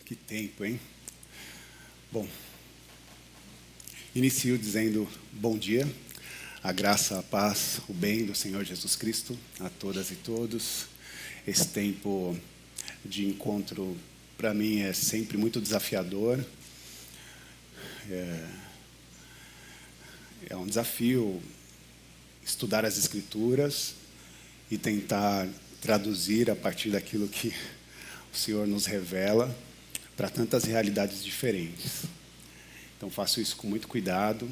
Que tempo, hein? Bom, inicio dizendo bom dia, a graça, a paz, o bem do Senhor Jesus Cristo a todas e todos. Esse tempo de encontro, para mim, é sempre muito desafiador. É um desafio estudar as Escrituras e tentar traduzir a partir daquilo que o Senhor nos revela para tantas realidades diferentes. Então faço isso com muito cuidado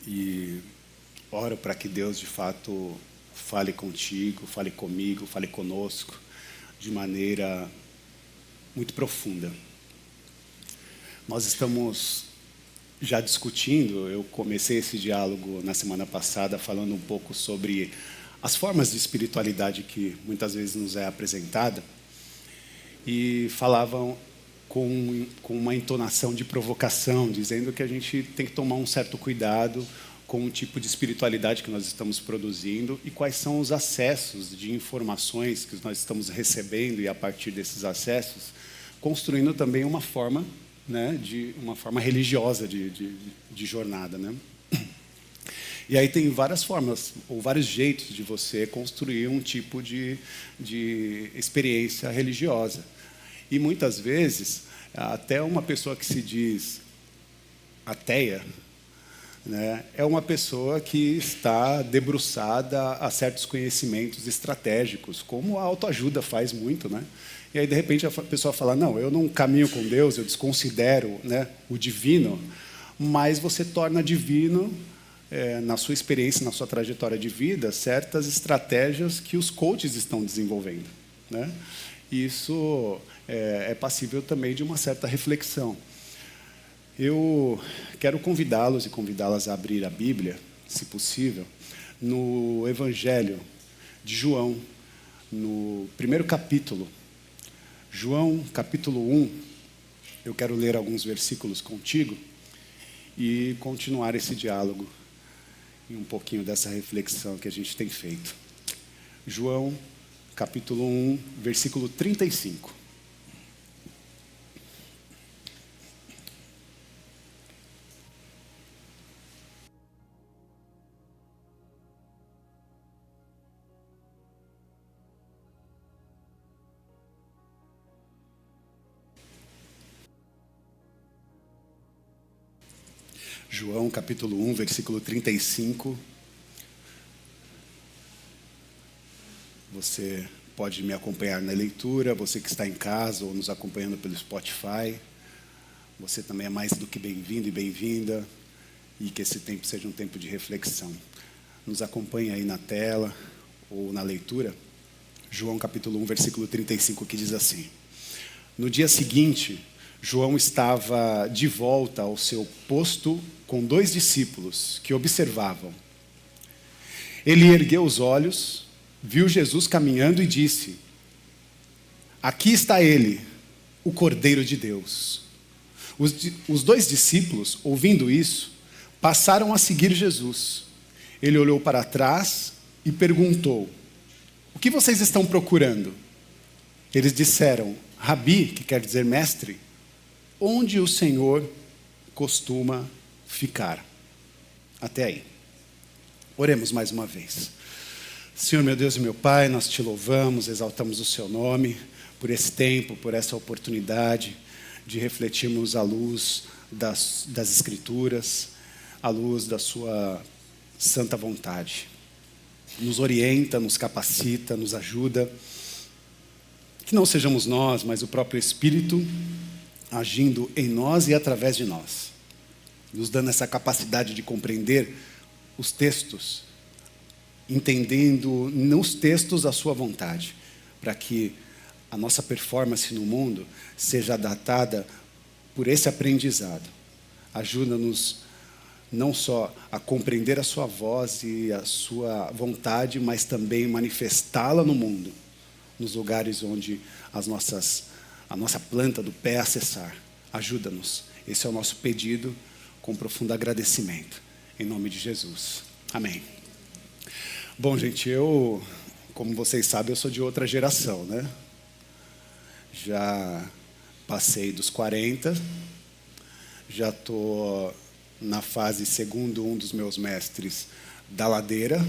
e oro para que Deus de fato fale contigo, fale comigo, fale conosco de maneira muito profunda. Nós estamos já discutindo, eu comecei esse diálogo na semana passada falando um pouco sobre as formas de espiritualidade que muitas vezes nos é apresentada, e falavam com uma entonação de provocação, dizendo que a gente tem que tomar um certo cuidado com o tipo de espiritualidade que nós estamos produzindo e quais são os acessos de informações que nós estamos recebendo, e a partir desses acessos, construindo também uma forma, né, de uma forma religiosa de jornada, né? E aí tem várias formas, ou vários jeitos de você construir um tipo de experiência religiosa. E muitas vezes, até uma pessoa que se diz ateia, né, é uma pessoa que está debruçada a certos conhecimentos estratégicos, como a autoajuda faz muito, né? E aí, de repente, a pessoa fala, não, eu não caminho com Deus, eu desconsidero, né, o divino, mas você torna divino, na sua experiência, na sua trajetória de vida, certas estratégias que os coaches estão desenvolvendo, né? Isso é passível também de uma certa reflexão. Eu quero convidá-los e convidá-las a abrir a Bíblia, se possível, no Evangelho de João, no primeiro capítulo. João, capítulo 1, eu quero ler alguns versículos contigo e continuar esse diálogo e um pouquinho dessa reflexão que a gente tem feito. João, capítulo 1, versículo 35. João, capítulo 1, versículo 35. Você pode me acompanhar na leitura, você que está em casa ou nos acompanhando pelo Spotify. Você também é mais do que bem-vindo e bem-vinda, e que esse tempo seja um tempo de reflexão. Nos acompanhe aí na tela ou na leitura. João, capítulo 1, versículo 35, que diz assim: No dia seguinte, João estava de volta ao seu posto com 2 discípulos que observavam. Ele ergueu os olhos, viu Jesus caminhando e disse: Aqui está ele, o Cordeiro de Deus. Os 2 discípulos, ouvindo isso, passaram a seguir Jesus. Ele olhou para trás e perguntou: O que vocês estão procurando? Eles disseram: Rabi, que quer dizer mestre, onde o Senhor costuma ficar? Até aí. Oremos mais uma vez. Senhor, meu Deus e meu Pai, nós te louvamos, exaltamos o seu nome por esse tempo, por essa oportunidade de refletirmos à luz das Escrituras, à luz da sua santa vontade. Nos orienta, nos capacita, nos ajuda. Que não sejamos nós, mas o próprio Espírito agindo em nós e através de nós, nos dando essa capacidade de compreender os textos, entendendo nos textos a sua vontade, para que a nossa performance no mundo seja datada por esse aprendizado. Ajuda-nos não só a compreender a sua voz e a sua vontade, mas também manifestá-la no mundo, nos lugares onde a nossa planta do pé acessar. Ajuda-nos. Esse é o nosso pedido com profundo agradecimento. Em nome de Jesus. Amém. Bom, gente, como vocês sabem, eu sou de outra geração, né? Já Passei dos 40, já estou na fase, segundo um dos meus mestres, da ladeira,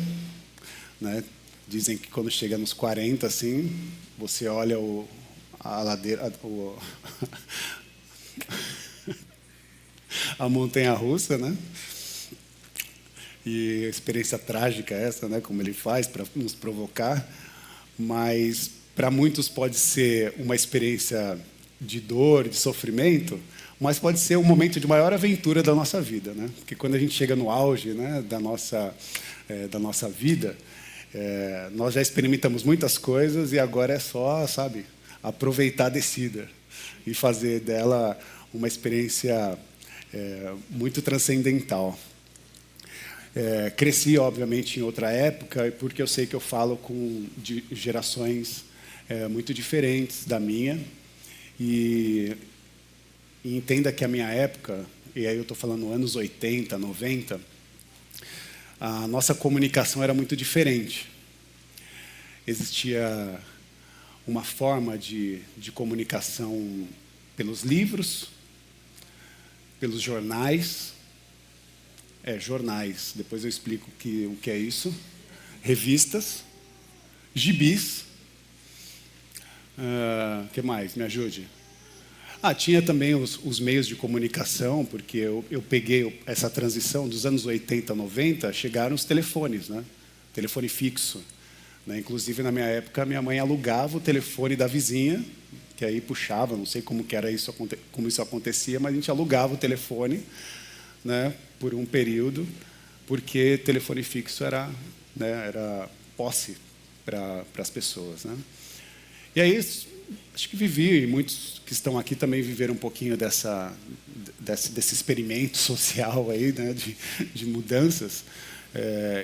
né? Dizem que quando chega nos 40, assim, você olha a ladeira, a montanha-russa, né? E a experiência trágica essa, né? Como ele faz para nos provocar, mas para muitos pode ser uma experiência de dor, de sofrimento, mas pode ser um momento de maior aventura da nossa vida, né? Porque quando a gente chega no auge, né, da nossa vida, nós já experimentamos muitas coisas e agora é só, sabe, aproveitar a descida e fazer dela uma experiência muito transcendental. Cresci, obviamente, em outra época, porque eu sei que eu falo com gerações muito diferentes da minha. E entenda que a minha época, e aí eu estou falando anos 80, 90, a nossa comunicação era muito diferente. Existia uma forma de comunicação pelos livros, pelos jornais. Jornais, depois eu explico o que é isso. Revistas, gibis. Que mais? Me ajude. Tinha também os meios de comunicação, porque eu peguei essa transição dos anos 80, 90, chegaram os telefones, né? Telefone fixo. Né? Inclusive, na minha época, minha mãe alugava o telefone da vizinha, que aí puxava, não sei como isso acontecia, mas a gente alugava o telefone, né, por um período, porque telefone fixo era posse para as pessoas, né? E aí, acho que vivi, e muitos que estão aqui também viveram um pouquinho desse experimento social aí, né, de mudanças,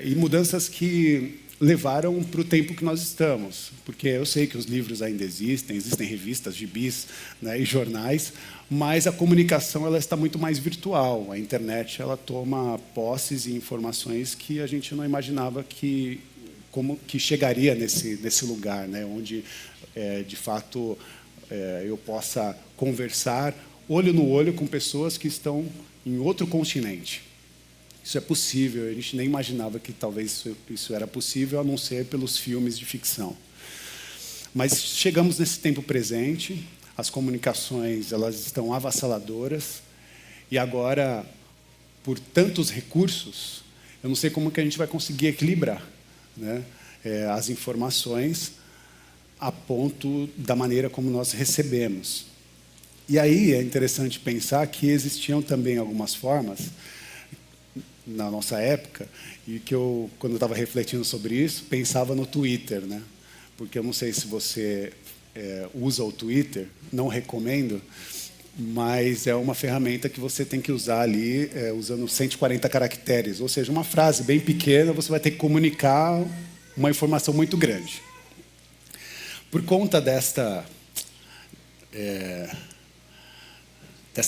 e mudanças que levaram para o tempo que nós estamos, porque eu sei que os livros ainda existem revistas, gibis, né, e jornais, mas a comunicação ela está muito mais virtual. A internet ela toma posses e informações que a gente não imaginava que chegaria nesse lugar, né, onde de fato eu possa conversar olho no olho com pessoas que estão em outro continente. Isso é possível, a gente nem imaginava que talvez isso era possível, a não ser pelos filmes de ficção. Mas chegamos nesse tempo presente, as comunicações elas estão avassaladoras, e agora, por tantos recursos, eu não sei como que a gente vai conseguir equilibrar, né, as informações a ponto da maneira como nós recebemos. E aí é interessante pensar que existiam também algumas formas na nossa época, e que quando eu estava refletindo sobre isso, pensava no Twitter, né? Porque eu não sei se você usa o Twitter, não recomendo, mas é uma ferramenta que você tem que usar ali, usando 140 caracteres, ou seja, uma frase bem pequena, você vai ter que comunicar uma informação muito grande. Por conta dessa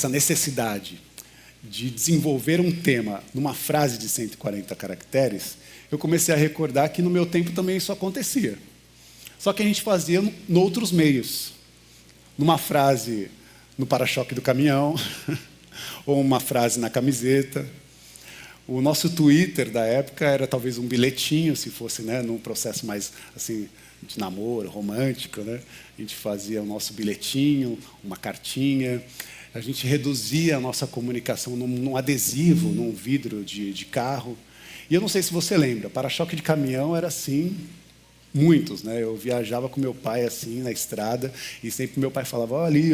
necessidade de desenvolver um tema numa frase de 140 caracteres, eu comecei a recordar que no meu tempo também isso acontecia. Só que a gente fazia em outros meios. Numa frase no para-choque do caminhão, ou uma frase na camiseta. O nosso Twitter da época era talvez um bilhetinho, se fosse, né, num processo mais assim, de namoro, romântico, né? A gente fazia o nosso bilhetinho, uma cartinha. A gente reduzia a nossa comunicação num adesivo, num vidro de carro. E eu não sei se você lembra, para-choque de caminhão era assim, muitos, né? Eu viajava com meu pai assim na estrada e sempre meu pai falava, olha ali,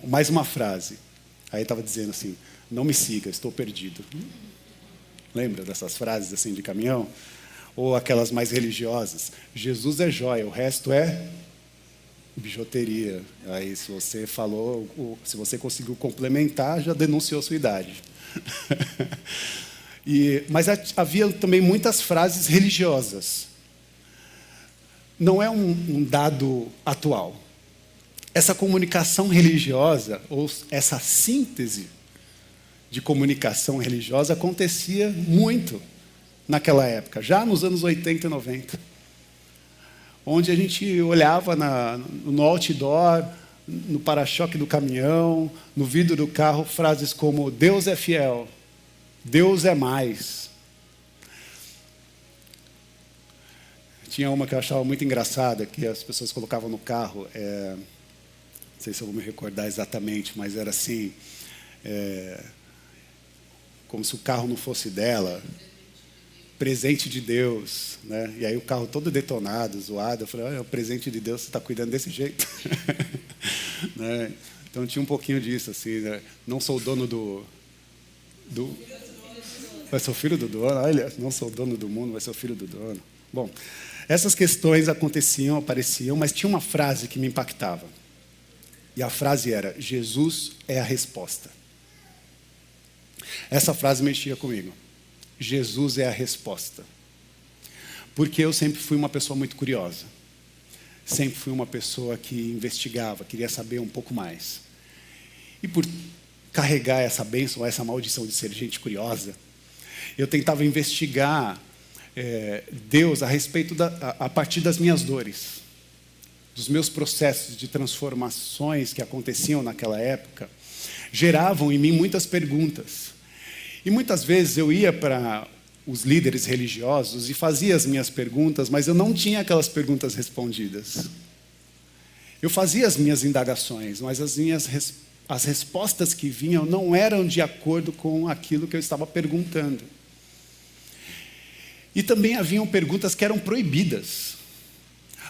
mais uma frase. Aí estava dizendo assim, não me siga, estou perdido. Lembra dessas frases assim de caminhão? Ou aquelas mais religiosas, Jesus é joia, o resto é bijuteria. Aí, se você falou, se você conseguiu complementar, já denunciou sua idade. Mas havia também muitas frases religiosas. Não é um dado atual. Essa comunicação religiosa, ou essa síntese de comunicação religiosa, acontecia muito naquela época, já nos anos 80 e 90. Onde a gente olhava no outdoor, no para-choque do caminhão, no vidro do carro, frases como Deus é fiel, Deus é mais. Tinha uma que eu achava muito engraçada, que as pessoas colocavam no carro, não sei se eu vou me recordar exatamente, mas era assim, como se o carro não fosse dela, presente de Deus, né? E aí o carro todo detonado, zoado, eu falei, olha, o presente de Deus, você está cuidando desse jeito. Né? Então tinha um pouquinho disso, assim, né? Não sou o dono do... Vai ser o filho do dono, olha, não sou o dono do mundo, vai ser o filho do dono. Bom, essas questões aconteciam, apareciam, mas tinha uma frase que me impactava. E a frase era, Jesus é a resposta. Essa frase mexia comigo. Jesus é a resposta. Porque eu sempre fui uma pessoa muito curiosa. Sempre fui uma pessoa que investigava, queria saber um pouco mais. E por carregar essa bênção, essa maldição de ser gente curiosa, eu tentava investigar Deus a respeito a partir das minhas dores, dos meus processos de transformações que aconteciam naquela época, geravam em mim muitas perguntas. E muitas vezes eu ia para os líderes religiosos e fazia as minhas perguntas, mas eu não tinha aquelas perguntas respondidas. Eu fazia as minhas indagações, mas as respostas que vinham não eram de acordo com aquilo que eu estava perguntando. E também haviam perguntas que eram proibidas.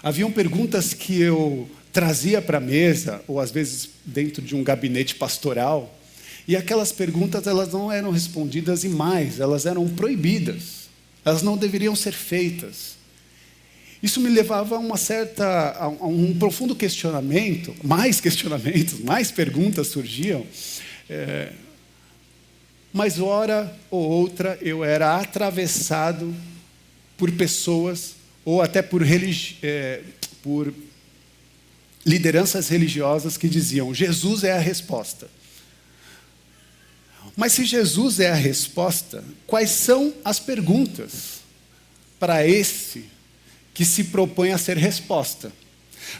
Haviam perguntas que eu trazia para a mesa, ou às vezes dentro de um gabinete pastoral, e aquelas perguntas elas não eram respondidas e mais, elas eram proibidas. Elas não deveriam ser feitas. Isso me levava a um profundo questionamento, mais questionamentos, mais perguntas surgiam. Mas hora ou outra eu era atravessado por pessoas, ou até por lideranças religiosas que diziam, Jesus é a resposta. Mas se Jesus é a resposta, quais são as perguntas para esse que se propõe a ser resposta?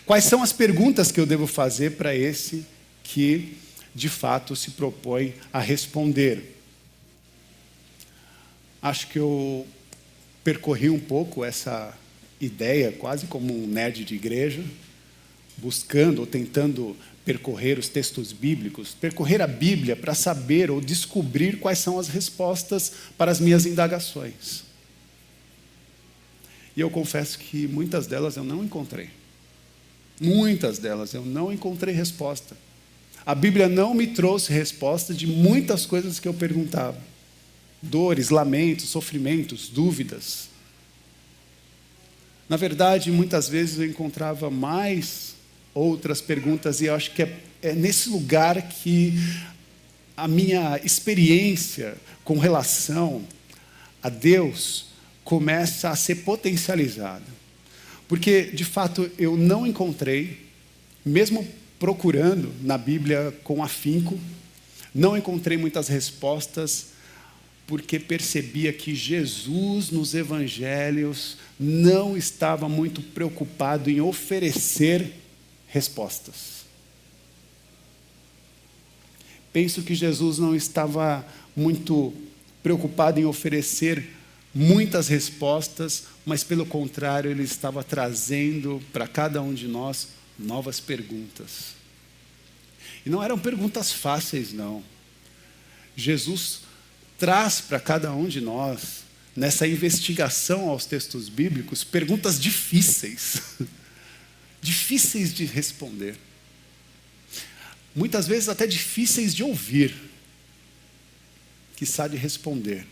Quais são as perguntas que eu devo fazer para esse que, de fato, se propõe a responder? Acho que eu percorri um pouco essa ideia, quase como um nerd de igreja, buscando ou tentando percorrer os textos bíblicos, percorrer a Bíblia para saber ou descobrir quais são as respostas para as minhas indagações. E eu confesso que muitas delas eu não encontrei. Muitas delas eu não encontrei resposta. A Bíblia não me trouxe resposta de muitas coisas que eu perguntava. Dores, lamentos, sofrimentos, dúvidas. Na verdade, muitas vezes eu encontrava mais outras perguntas, e eu acho que é nesse lugar que a minha experiência com relação a Deus começa a ser potencializada. Porque, de fato, eu não encontrei, mesmo procurando na Bíblia com afinco, não encontrei muitas respostas, porque percebia que Jesus, nos evangelhos, não estava muito preocupado em oferecer respostas. Penso que Jesus não estava muito preocupado em oferecer muitas respostas, mas pelo contrário, ele estava trazendo para cada um de nós novas perguntas. E não eram perguntas fáceis, não. Jesus traz para cada um de nós, nessa investigação aos textos bíblicos, perguntas difíceis. Difíceis de responder. Muitas vezes até difíceis de ouvir, quiçá de responder.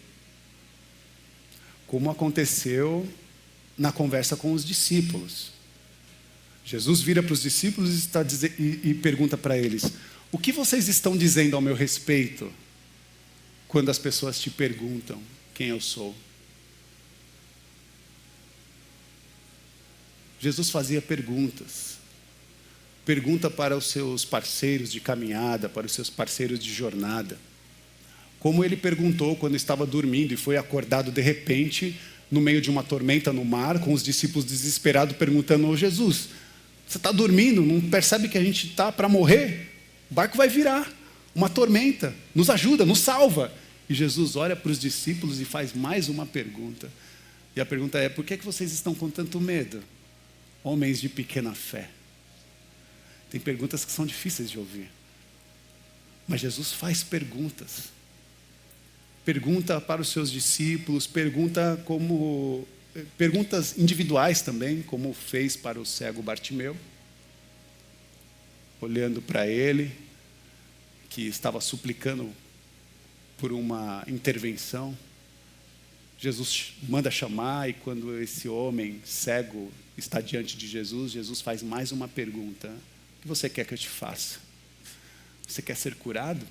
Como aconteceu na conversa com os discípulos. Jesus vira para os discípulos e pergunta para eles, o que vocês estão dizendo ao meu respeito quando as pessoas te perguntam quem eu sou? Jesus fazia perguntas. Pergunta para os seus parceiros de caminhada, para os seus parceiros de jornada. Como ele perguntou quando estava dormindo e foi acordado de repente, no meio de uma tormenta no mar, com os discípulos desesperados perguntando, ô Jesus, Você está dormindo, não percebe que a gente está para morrer? O barco vai virar, uma tormenta, nos ajuda, nos salva. E Jesus olha para os discípulos e faz mais uma pergunta. E a pergunta é: por que vocês estão com tanto medo, homens de pequena fé? Tem perguntas que são difíceis de ouvir. Mas Jesus faz perguntas. Pergunta para os seus discípulos, perguntas individuais também, como fez para o cego Bartimeu, olhando para ele, que estava suplicando por uma intervenção. Jesus manda chamar, e quando esse homem cego está diante de Jesus, Jesus faz mais uma pergunta: o que você quer que eu te faça? Você quer ser curado?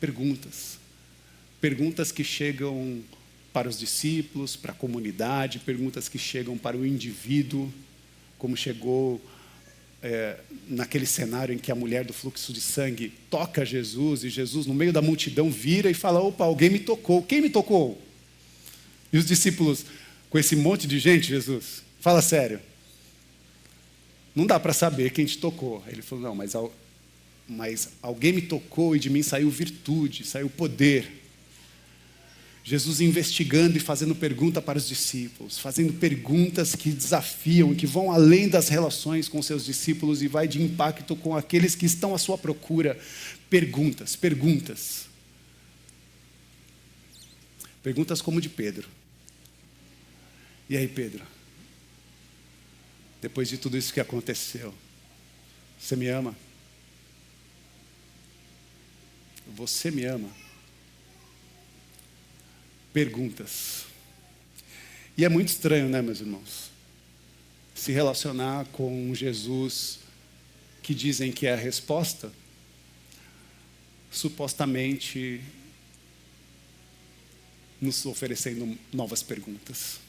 Perguntas que chegam para os discípulos, para a comunidade, perguntas que chegam para o indivíduo, como chegou naquele cenário em que a mulher do fluxo de sangue toca Jesus, e Jesus no meio da multidão vira e fala: opa, alguém me tocou. Quem me tocou? E os discípulos, com esse monte de gente: Jesus, fala sério, não dá para saber quem te tocou. Ele falou: não, mas alguém me tocou, e de mim saiu virtude, saiu poder. Jesus investigando e fazendo pergunta para os discípulos, fazendo perguntas que desafiam, que vão além das relações com seus discípulos e vai de impacto com aqueles que estão à sua procura. Perguntas. Perguntas como de Pedro. E aí, Pedro? Depois de tudo isso que aconteceu, você me ama? Você me ama? Perguntas. E é muito estranho, né, meus irmãos? Se relacionar com um Jesus que dizem que é a resposta, supostamente nos oferecendo novas perguntas.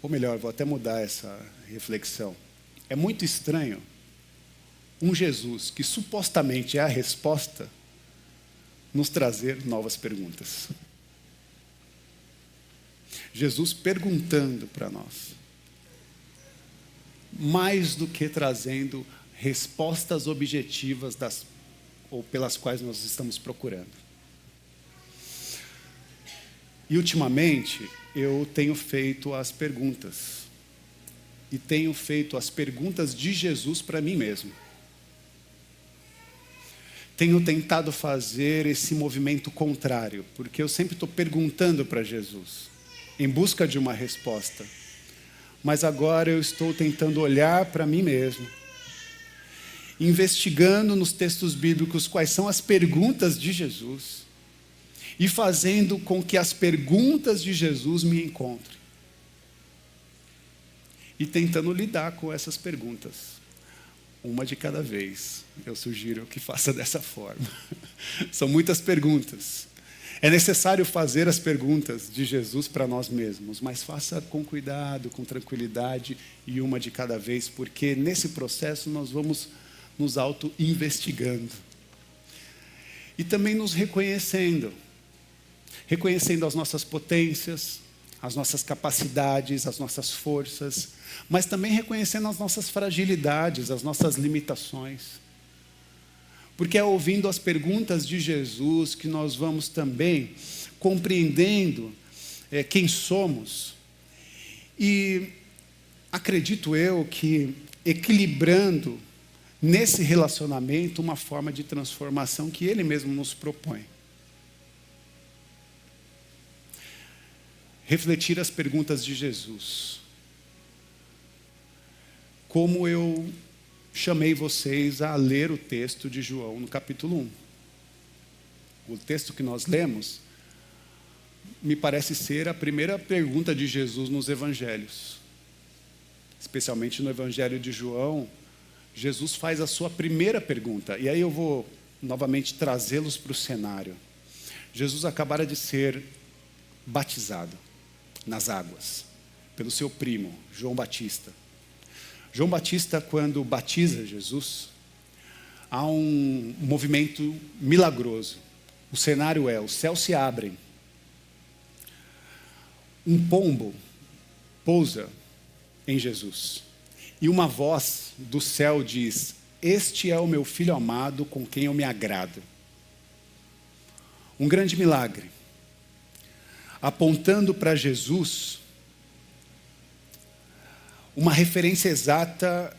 Ou melhor, vou até mudar essa reflexão. É muito estranho um Jesus que supostamente é a resposta nos trazer novas perguntas. Jesus perguntando para nós, mais do que trazendo respostas objetivas ou pelas quais nós estamos procurando. E ultimamente eu tenho feito as perguntas, e tenho feito as perguntas de Jesus para mim mesmo. Tenho tentado fazer esse movimento contrário, porque eu sempre estou perguntando para Jesus, em busca de uma resposta. Mas agora eu estou tentando olhar para mim mesmo, investigando nos textos bíblicos quais são as perguntas de Jesus, e fazendo com que as perguntas de Jesus me encontrem. E tentando lidar com essas perguntas. Uma de cada vez. Eu sugiro que faça dessa forma. São muitas perguntas. É necessário fazer as perguntas de Jesus para nós mesmos, mas faça com cuidado, com tranquilidade, e uma de cada vez, porque nesse processo nós vamos nos auto-investigando. E também nos reconhecendo. Reconhecendo as nossas potências, as nossas capacidades, as nossas forças, mas também reconhecendo as nossas fragilidades, as nossas limitações. Porque é ouvindo as perguntas de Jesus que nós vamos também compreendendo quem somos. E acredito eu que equilibrando nesse relacionamento uma forma de transformação que Ele mesmo nos propõe. Refletir as perguntas de Jesus. Como eu chamei vocês a ler o texto de João no capítulo 1. O texto que nós lemos me parece ser a primeira pergunta de Jesus nos evangelhos. Especialmente no evangelho de João, Jesus faz a sua primeira pergunta. E aí eu vou novamente trazê-los para o cenário. Jesus acabara de ser batizado nas águas, pelo seu primo, João Batista. João Batista, quando batiza Jesus, há um movimento milagroso. O cenário é, os céus se abrem, um pombo pousa em Jesus. E uma voz do céu diz: este é o meu filho amado, com quem eu me agrado. Um grande milagre, apontando para Jesus, uma referência exata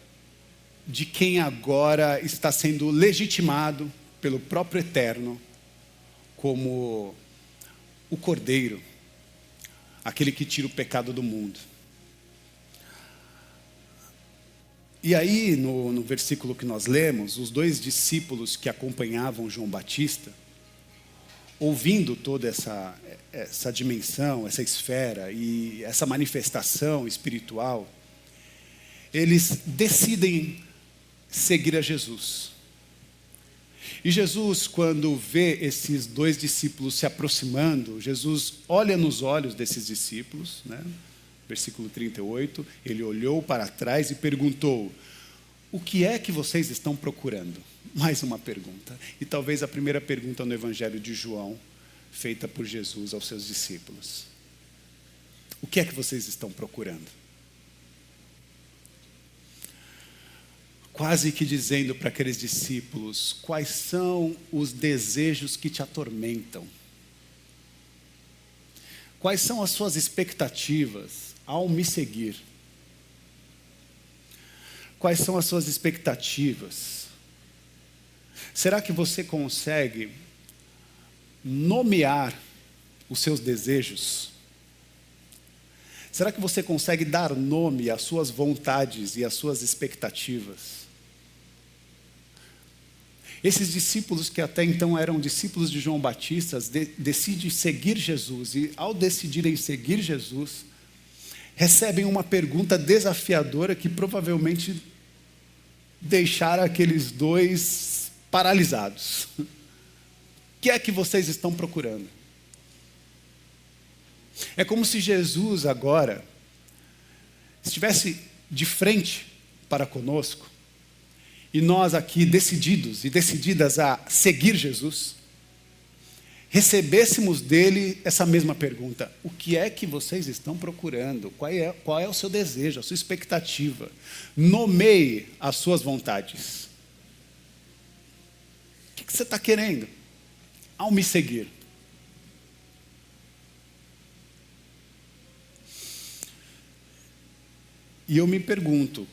de quem agora está sendo legitimado pelo próprio Eterno como o Cordeiro, aquele que tira o pecado do mundo. E aí, no versículo que nós lemos, os 2 discípulos que acompanhavam João Batista, ouvindo toda essa dimensão, essa esfera e essa manifestação espiritual, eles decidem seguir a Jesus. E Jesus, quando vê esses 2 discípulos se aproximando, Jesus olha nos olhos desses discípulos, né? Versículo 38, ele olhou para trás e perguntou: o que é que vocês estão procurando? Mais uma pergunta. E talvez a primeira pergunta no Evangelho de João, feita por Jesus aos seus discípulos. O que é que vocês estão procurando? Quase que dizendo para aqueles discípulos: quais são os desejos que te atormentam? Quais são as suas expectativas ao me seguir? Quais são as suas expectativas? Será que você consegue nomear os seus desejos? Será que você consegue dar nome às suas vontades e às suas expectativas? Esses discípulos que até então eram discípulos de João Batista, decidem seguir Jesus, e ao decidirem seguir Jesus, recebem uma pergunta desafiadora que provavelmente deixara aqueles 2 paralisados. O que é que vocês estão procurando? É como se Jesus agora estivesse de frente para conosco, e nós aqui decididos e decididas a seguir Jesus, recebêssemos dele essa mesma pergunta: o que é que vocês estão procurando? Qual é o seu desejo, a sua expectativa? Nomeie as suas vontades. O que você está querendo ao me seguir? E eu me pergunto,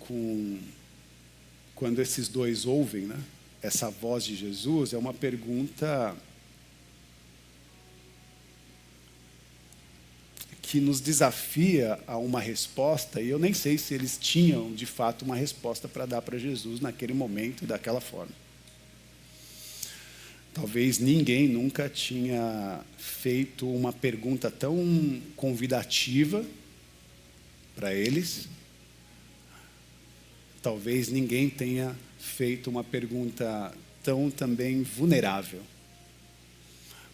quando esses 2 ouvem, né, essa voz de Jesus, é uma pergunta que nos desafia a uma resposta, e eu nem sei se eles tinham, de fato, uma resposta para dar para Jesus naquele momento e daquela forma. Talvez ninguém nunca tinha feito uma pergunta tão convidativa para eles. Talvez ninguém tenha feito uma pergunta tão também vulnerável.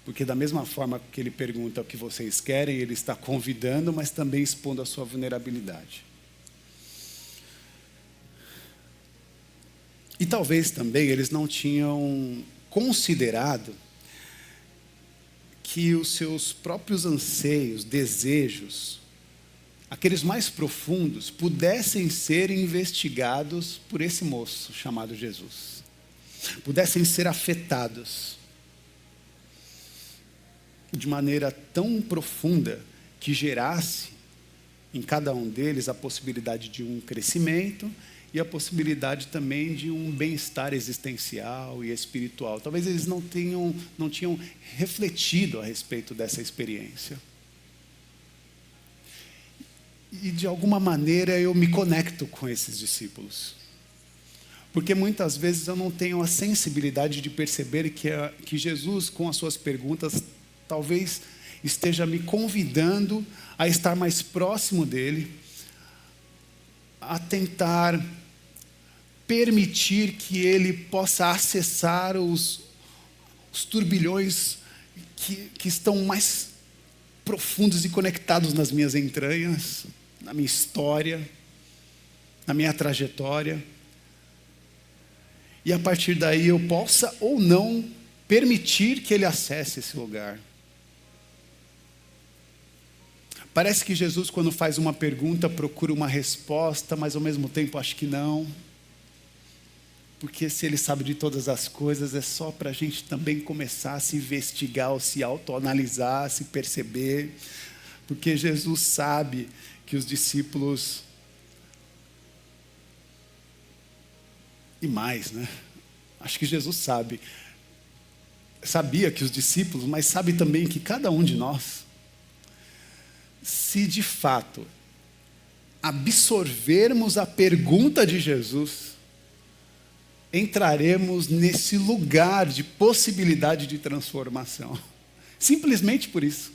Porque da mesma forma que ele pergunta o que vocês querem, ele está convidando, mas também expondo a sua vulnerabilidade. E talvez também eles não tinham considerado que os seus próprios anseios, desejos, aqueles mais profundos, pudessem ser investigados por esse moço chamado Jesus. Pudessem ser afetados de maneira tão profunda que gerasse em cada um deles a possibilidade de um crescimento e a possibilidade também de um bem-estar existencial e espiritual. Talvez eles não tinham refletido a respeito dessa experiência. E de alguma maneira eu me conecto com esses discípulos. Porque muitas vezes eu não tenho a sensibilidade de perceber que Jesus, com as suas perguntas, talvez esteja me convidando a estar mais próximo dele, a tentar permitir que ele possa acessar os turbilhões que estão mais profundos e conectados nas minhas entranhas, na minha história, na minha trajetória. E a partir daí eu possa ou não permitir que ele acesse esse lugar. Parece que Jesus, quando faz uma pergunta, procura uma resposta, mas ao mesmo tempo acho que não. Porque se ele sabe de todas as coisas, é só para a gente também começar a se investigar, ou se autoanalisar, se perceber. Porque Jesus sabe que os discípulos, e mais, né? Acho que Jesus sabia que os discípulos, mas sabe também que cada um de nós, se de fato absorvermos a pergunta de Jesus, entraremos nesse lugar de possibilidade de transformação. Simplesmente por isso.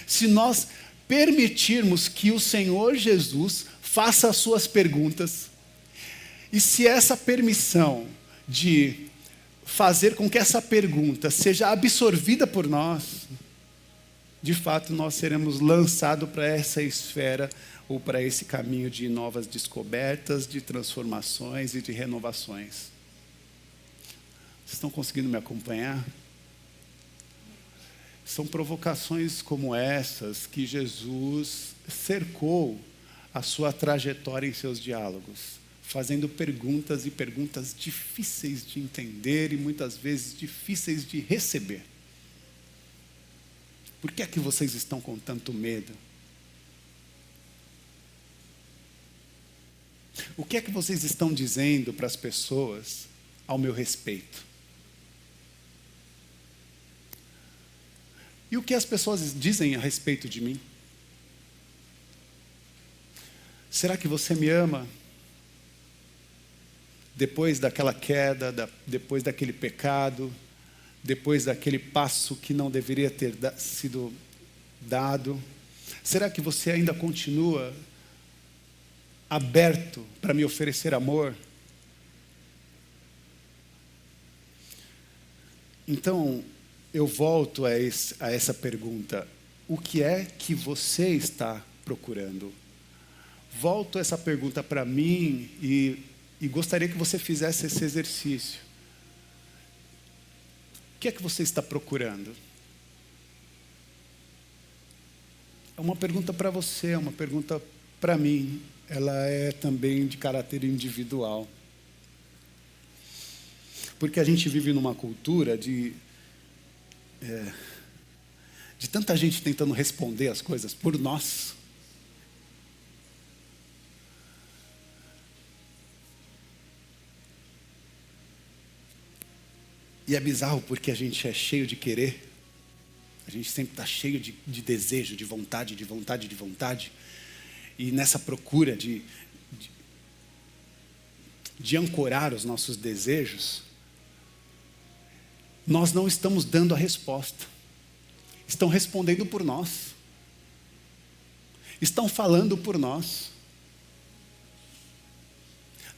Se nós permitirmos que o Senhor Jesus faça as suas perguntas, e se essa permissão de fazer com que essa pergunta seja absorvida por nós, de fato nós seremos lançados para essa esfera ou para esse caminho de novas descobertas, de transformações e de renovações. Vocês estão conseguindo me acompanhar? São provocações como essas que Jesus cercou a sua trajetória em seus diálogos, fazendo perguntas e perguntas difíceis de entender e muitas vezes difíceis de receber. Por que é que vocês estão com tanto medo? O que é que vocês estão dizendo para as pessoas ao meu respeito? E o que as pessoas dizem a respeito de mim? Será que você me ama? Depois daquela queda, depois daquele pecado, depois daquele passo que não deveria ter sido dado? Será que você ainda continua aberto para me oferecer amor? Então, eu volto a essa pergunta: o que é que você está procurando? Volto essa pergunta para mim e gostaria que você fizesse esse exercício. O que é que você está procurando? É uma pergunta para você, é uma pergunta para mim. Ela é também de caráter individual. Porque a gente vive numa cultura de tanta gente tentando responder as coisas por nós. E é bizarro porque a gente é cheio de querer. A gente sempre está cheio de desejo, de vontade, de vontade, de vontade. E nessa procura de ancorar os nossos desejos, nós não estamos dando a resposta. Estão respondendo por nós. Estão falando por nós.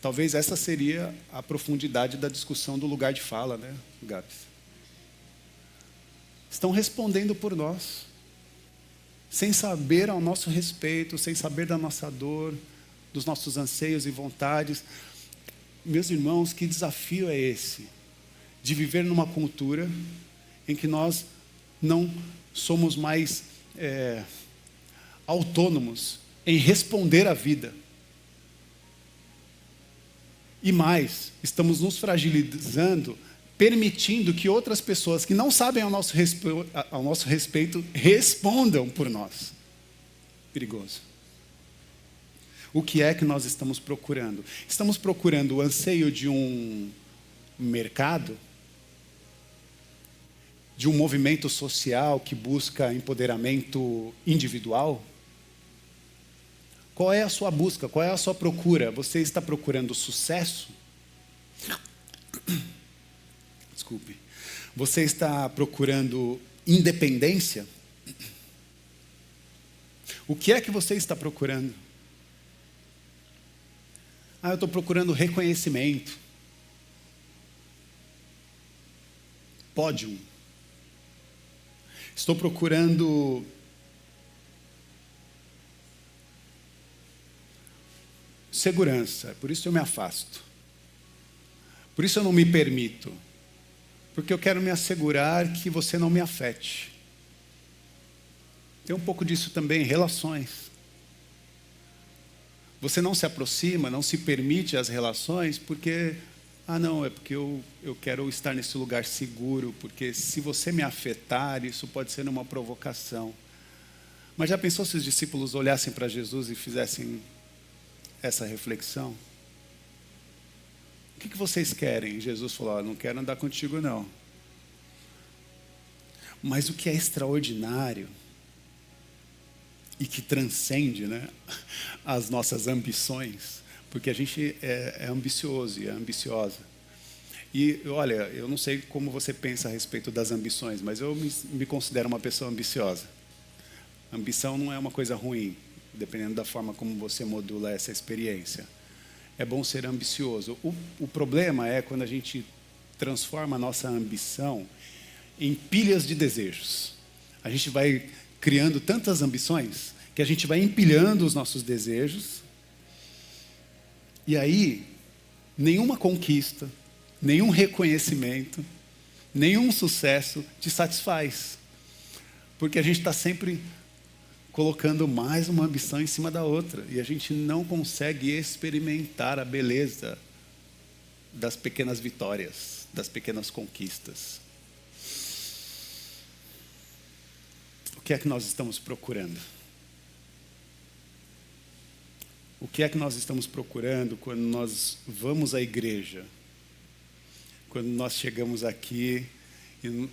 Talvez essa seria a profundidade da discussão do lugar de fala, né, Gabs? Estão respondendo por nós, sem saber ao nosso respeito, sem saber da nossa dor, dos nossos anseios e vontades. Meus irmãos, que desafio é esse? De viver numa cultura em que nós não somos mais autônomos em responder à vida. E mais, estamos nos fragilizando, permitindo que outras pessoas que não sabem ao nosso respeito respondam por nós. Perigoso. O que é que nós estamos procurando? Estamos procurando o anseio de um mercado, de um movimento social que busca empoderamento individual? Qual é a sua busca? Qual é a sua procura? Você está procurando sucesso? Desculpe. Você está procurando independência? O que é que você está procurando? Eu estou procurando reconhecimento. Pódio. Estou procurando segurança, por isso eu me afasto. Por isso eu não me permito. Porque eu quero me assegurar que você não me afete. Tem um pouco disso também, relações. Você não se aproxima, não se permite as relações porque, não, é porque eu quero estar nesse lugar seguro, porque se você me afetar, isso pode ser uma provocação. Mas já pensou se os discípulos olhassem para Jesus e fizessem essa reflexão? O que vocês querem? Jesus falou, não quero andar contigo não. Mas o que é extraordinário e que transcende, né, as nossas ambições, porque a gente é ambicioso e é ambiciosa. E olha, eu não sei como você pensa a respeito das ambições, mas eu me considero uma pessoa ambiciosa. Ambição não é uma coisa ruim, dependendo da forma como você modula essa experiência. É bom ser ambicioso. O problema é quando a gente transforma a nossa ambição em pilhas de desejos. A gente vai criando tantas ambições que a gente vai empilhando os nossos desejos e aí nenhuma conquista, nenhum reconhecimento, nenhum sucesso te satisfaz. Porque a gente está sempre colocando mais uma ambição em cima da outra e a gente não consegue experimentar a beleza das pequenas vitórias, das pequenas conquistas. O que é que nós estamos procurando? O que é que nós estamos procurando quando nós vamos à igreja? Quando nós chegamos aqui,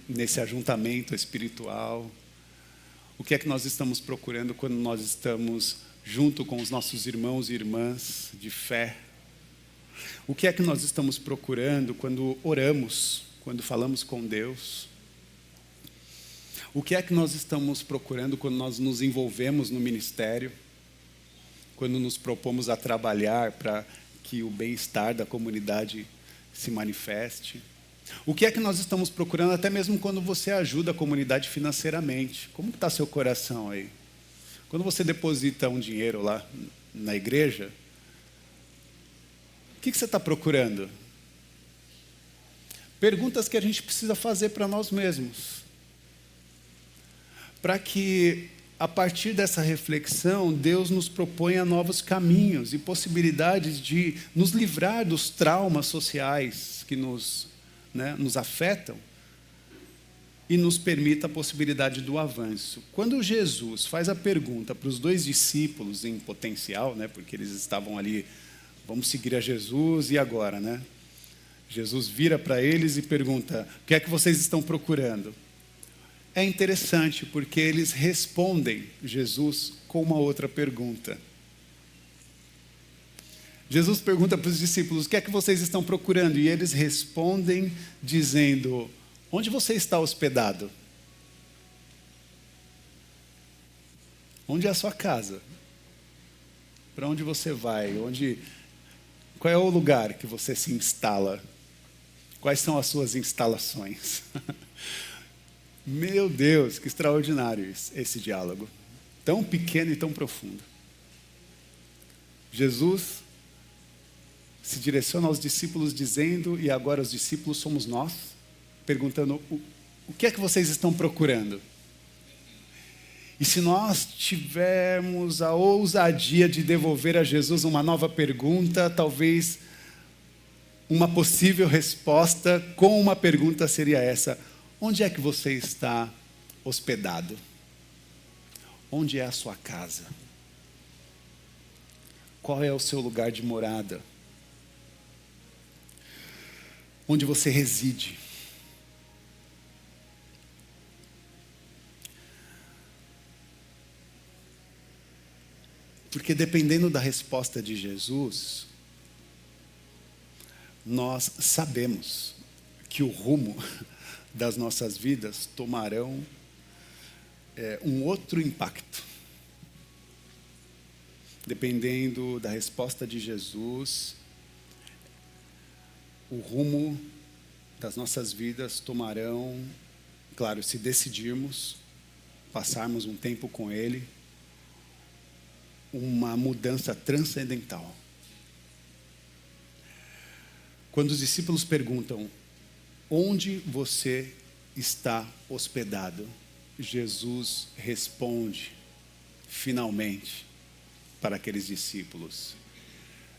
nesse ajuntamento espiritual? O que é que nós estamos procurando quando nós estamos junto com os nossos irmãos e irmãs de fé? O que é que nós estamos procurando quando oramos, quando falamos com Deus? O que é que nós estamos procurando quando nós nos envolvemos no ministério? Quando nos propomos a trabalhar para que o bem-estar da comunidade se manifeste? O que é que nós estamos procurando até mesmo quando você ajuda a comunidade financeiramente? Como está seu coração aí? Quando você deposita um dinheiro lá na igreja, o que você está procurando? Perguntas que a gente precisa fazer para nós mesmos. Para que, a partir dessa reflexão, Deus nos proponha novos caminhos e possibilidades de nos livrar dos traumas sociais que nos afetam e nos permita a possibilidade do avanço. Quando Jesus faz a pergunta para os 2 discípulos em potencial, porque eles estavam ali, vamos seguir a Jesus, e agora? Jesus vira para eles e pergunta, o que é que vocês estão procurando? É interessante porque eles respondem Jesus com uma outra pergunta. Jesus pergunta para os discípulos, o que é que vocês estão procurando? E eles respondem dizendo, onde você está hospedado? Onde é a sua casa? Para onde você vai? Qual é o lugar que você se instala? Quais são as suas instalações? Meu Deus, que extraordinário esse diálogo. Tão pequeno e tão profundo. Jesus se direciona aos discípulos dizendo, e agora os discípulos somos nós, perguntando, o que é que vocês estão procurando? E se nós tivermos a ousadia de devolver a Jesus uma nova pergunta, talvez uma possível resposta com uma pergunta seria essa: onde é que você está hospedado? Onde é a sua casa? Qual é o seu lugar de morada? Onde você reside? Porque dependendo da resposta de Jesus, nós sabemos que o rumo das nossas vidas tomarão um outro impacto. Dependendo da resposta de Jesus, o rumo das nossas vidas tomarão, claro, se decidirmos passarmos um tempo com Ele, uma mudança transcendental. Quando os discípulos perguntam, onde você está hospedado? Jesus responde, finalmente, para aqueles discípulos: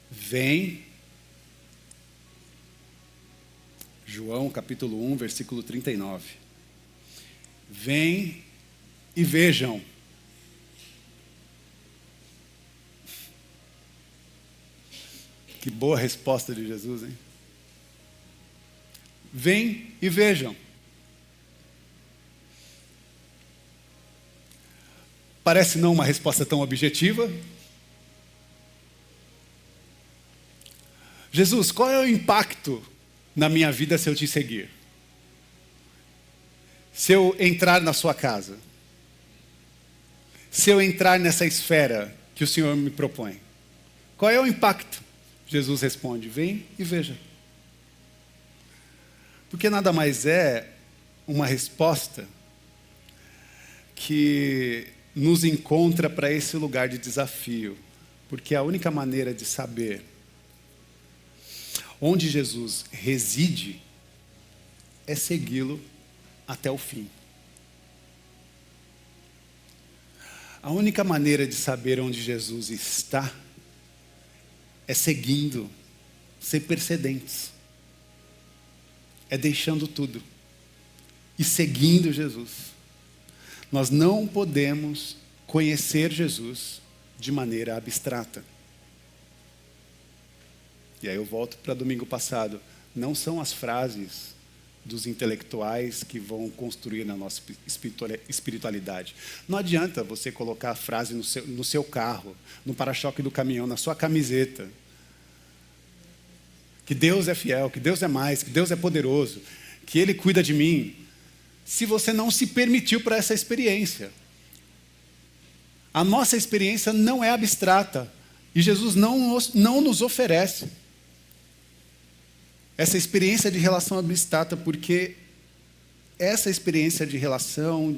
vem. João capítulo 1, versículo 39. Vem e vejam. Que boa resposta de Jesus, hein? Vem e vejam. Parece não uma resposta tão objetiva. Jesus, qual é o impacto na minha vida se eu te seguir? Se eu entrar na sua casa? Se eu entrar nessa esfera que o Senhor me propõe? Qual é o impacto? Jesus responde: vem e veja. Porque nada mais é uma resposta que nos encontra para esse lugar de desafio. Porque a única maneira de saber onde Jesus reside é segui-lo até o fim. A única maneira de saber onde Jesus está é seguindo, sem precedentes. É deixando tudo e seguindo Jesus. Nós não podemos conhecer Jesus de maneira abstrata. E aí eu volto para domingo passado. Não são as frases dos intelectuais que vão construir na nossa espiritualidade. Não adianta você colocar a frase no seu carro, no para-choque do caminhão, na sua camiseta. Que Deus é fiel, que Deus é mais, que Deus é poderoso, que Ele cuida de mim. Se você não se permitiu para essa experiência. A nossa experiência não é abstrata. E Jesus não nos oferece essa experiência de relação abstrata, porque essa experiência de relação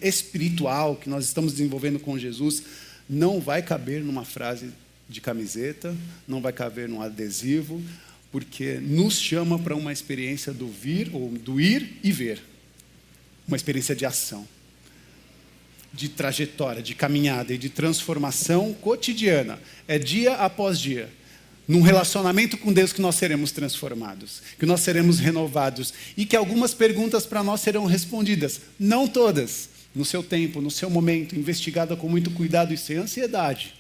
espiritual que nós estamos desenvolvendo com Jesus não vai caber numa frase de camiseta, não vai caber num adesivo, porque nos chama para uma experiência do vir, ou do ir e ver. Uma experiência de ação, de trajetória, de caminhada e de transformação cotidiana. É dia após dia. Num relacionamento com Deus que nós seremos transformados, que nós seremos renovados e que algumas perguntas para nós serão respondidas. Não todas, no seu tempo, no seu momento, investigada com muito cuidado e sem ansiedade.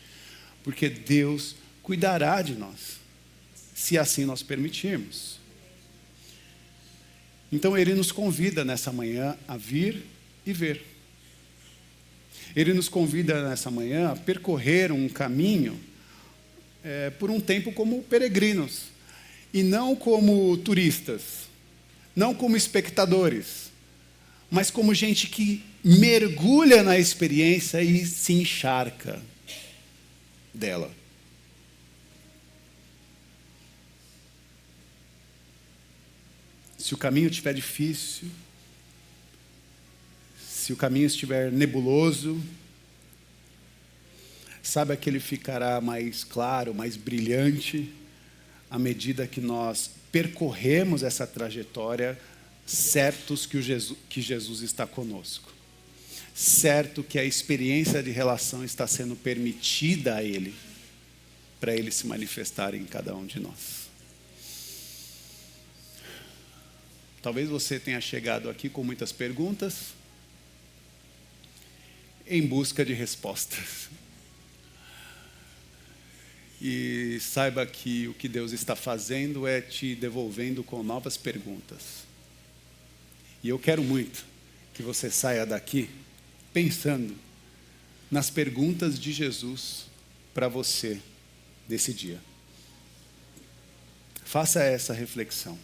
Porque Deus cuidará de nós, se assim nós permitirmos. Então Ele nos convida nessa manhã a vir e ver. Ele nos convida nessa manhã a percorrer um caminho por um tempo como peregrinos, e não como turistas, não como espectadores, mas como gente que mergulha na experiência e se encharca dela. Se o caminho estiver difícil, se o caminho estiver nebuloso, saiba que ele ficará mais claro, mais brilhante, à medida que nós percorremos essa trajetória, certos que Jesus está conosco. Certo que a experiência de relação está sendo permitida a Ele, para Ele se manifestar em cada um de nós. Talvez você tenha chegado aqui com muitas perguntas, em busca de respostas. E saiba que o que Deus está fazendo é te devolvendo com novas perguntas. E eu quero muito que você saia daqui pensando nas perguntas de Jesus para você desse dia. Faça essa reflexão.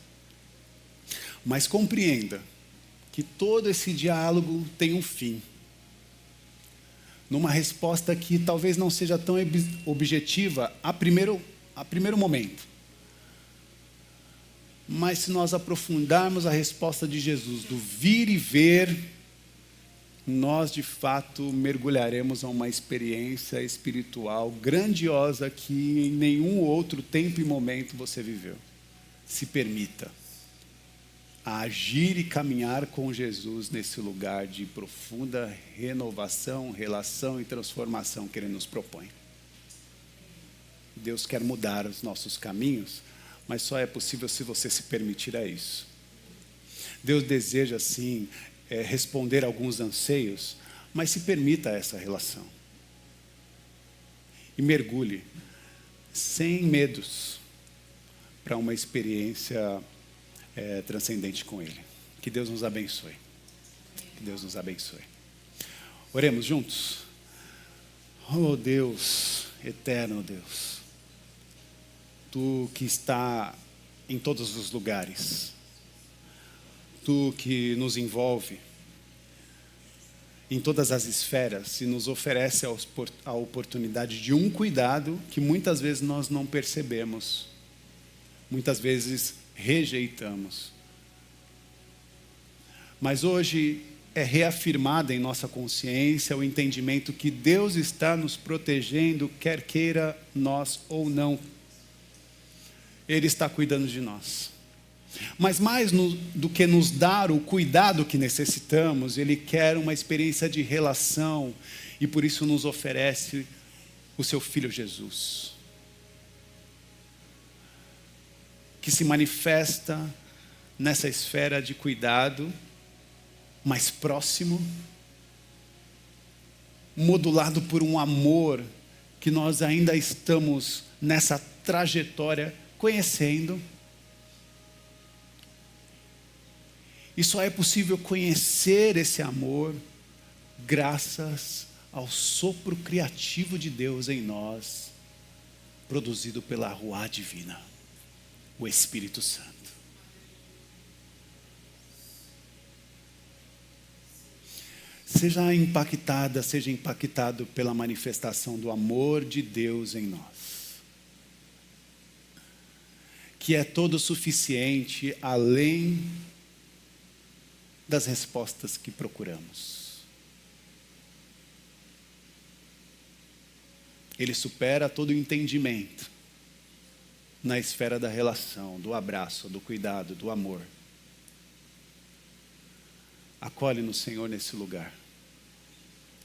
Mas compreenda que todo esse diálogo tem um fim. Numa resposta que talvez não seja tão objetiva a primeiro momento. Mas se nós aprofundarmos a resposta de Jesus, do vir e ver, nós de fato mergulharemos a uma experiência espiritual grandiosa que em nenhum outro tempo e momento você viveu. Se permita. a agir e caminhar com Jesus nesse lugar de profunda renovação, relação e transformação que Ele nos propõe. Deus quer mudar os nossos caminhos, mas só é possível se você se permitir a isso. Deus deseja, sim, responder a alguns anseios, mas se permita essa relação. E mergulhe, sem medos, para uma experiência transcendente com Ele. Que Deus nos abençoe. Que Deus nos abençoe. Oremos juntos. Oh Deus, eterno Deus, Tu que está em todos os lugares, Tu que nos envolve em todas as esferas e nos oferece a oportunidade de um cuidado que muitas vezes nós não percebemos, muitas vezes rejeitamos. Mas hoje é reafirmada em nossa consciência o entendimento que Deus está nos protegendo, quer queira nós ou não. Ele está cuidando de nós. Mas mais do que nos dar o cuidado que necessitamos, Ele quer uma experiência de relação e por isso nos oferece o Seu Filho Jesus, que se manifesta nessa esfera de cuidado mais próximo, modulado por um amor que nós ainda estamos nessa trajetória conhecendo. E só é possível conhecer esse amor graças ao sopro criativo de Deus em nós, produzido pela Ruá Divina, o Espírito Santo. Seja impactado pela manifestação do amor de Deus em nós, que é todo suficiente além das respostas que procuramos. Ele supera todo o entendimento na esfera da relação, do abraço, do cuidado, do amor. Acolhe-nos, Senhor, nesse lugar.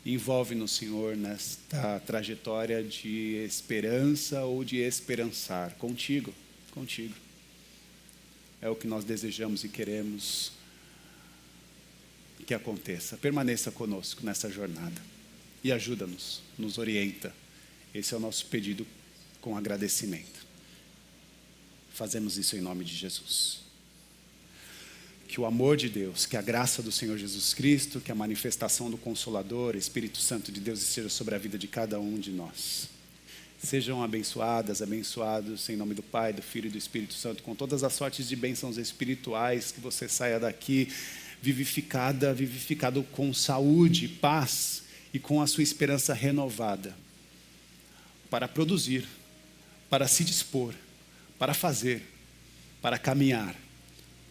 Envolve-nos, Senhor, nesta trajetória de esperança ou de esperançar. Contigo. É o que nós desejamos e queremos que aconteça. Permaneça conosco nessa jornada. E ajuda-nos, nos orienta. Esse é o nosso pedido com agradecimento. Fazemos isso em nome de Jesus. Que o amor de Deus, que a graça do Senhor Jesus Cristo, que a manifestação do Consolador, Espírito Santo de Deus, esteja sobre a vida de cada um de nós. Sejam abençoados em nome do Pai, do Filho e do Espírito Santo, com todas as sortes de bênçãos espirituais, que você saia daqui vivificado com saúde, paz e com a sua esperança renovada, para produzir, para se dispor, para fazer, para caminhar,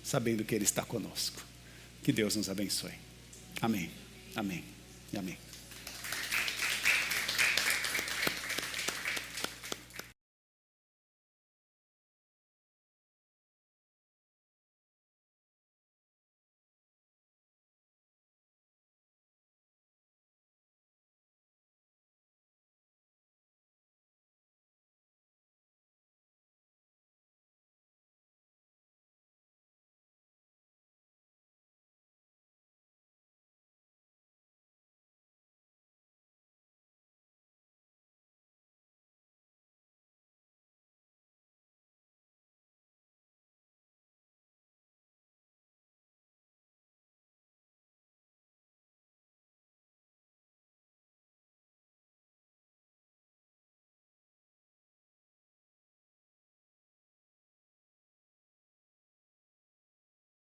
sabendo que Ele está conosco. Que Deus nos abençoe. Amém, amém e amém.